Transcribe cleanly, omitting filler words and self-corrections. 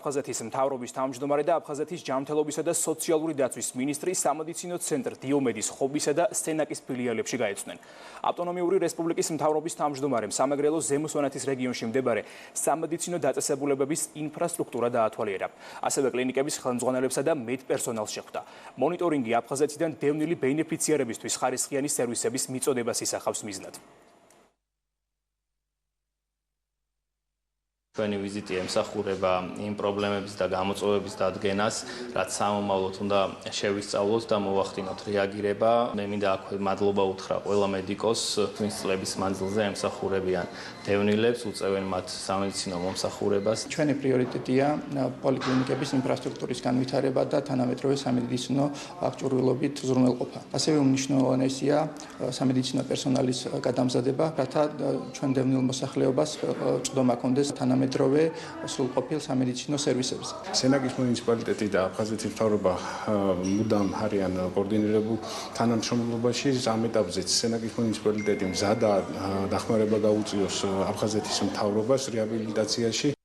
აფხაზეთის მთავრობის თავმჯდომარე და აფხაზეთის ჯანმრთელობისა და სოციალური დაცვის მინისტრი სამედიცინო ცენტრ დიომედის ხობისა და სენაკის ფილიალებში გაეცნენ. ავტონომიური რესპუბლიკის მთავრობის თავმჯდომარემ სამეგრელოს ზემო სვანეთის რეგიონში მდებარე სამედიცინო დაწესებულებების ინფრასტრუქტურა დაათვალიერა. ასევე კლინიკების ხელმძღვანელებსა და მედპერსონალს შეხვდა. მონიტორინგი აფხაზეთიდან დევნილი ბენეფიციარებისთვის ხარისხიანი სერვისების მიწოდებას ისახავს მიზნად. Ჩვენი ვიზიტი ემსახურება იმ პრობლემების და გამოწვევების დადგენას, რაც სამომავლოდ უნდა შევისწავლოთ და მოვახდინოთ რეაგირება. მე მინდა აქვე მადლობა უთხრა ყველა მედიკოს, ვინც წლების მანძილზე ემსახურებიან დევნილებს, უწევენ მათ სამედიცინო მომსახურებას. ჩვენი პრიორიტეტია პოლიკლინიკების ინფრასტრუქტურის განვითარება და თანამედროვე სამედიცინო აღჭურვილობით უზრუნველყოფა. ასევე უმნიშვნელოვანესია სამედიცინო პერსონალის გადამზადება, რათა ჩვენ დევნილ მოსახლეობას წვდომა ჰქონდეს თანამედროვე სრულყოფილ სამედიცინო სერვისებზე. სენაკის მუნიციპალიტეტი და აფხაზეთის მთავრობა მუდამ არიან კოორდინირებულ თანამშრომლობაში. ამ ეტაპზეც სენაკის მუნიციპალიტეტი მზადაა დახმარება გაუწიოს აფხაზეთის მთავრობას რეაბილიტაციაში.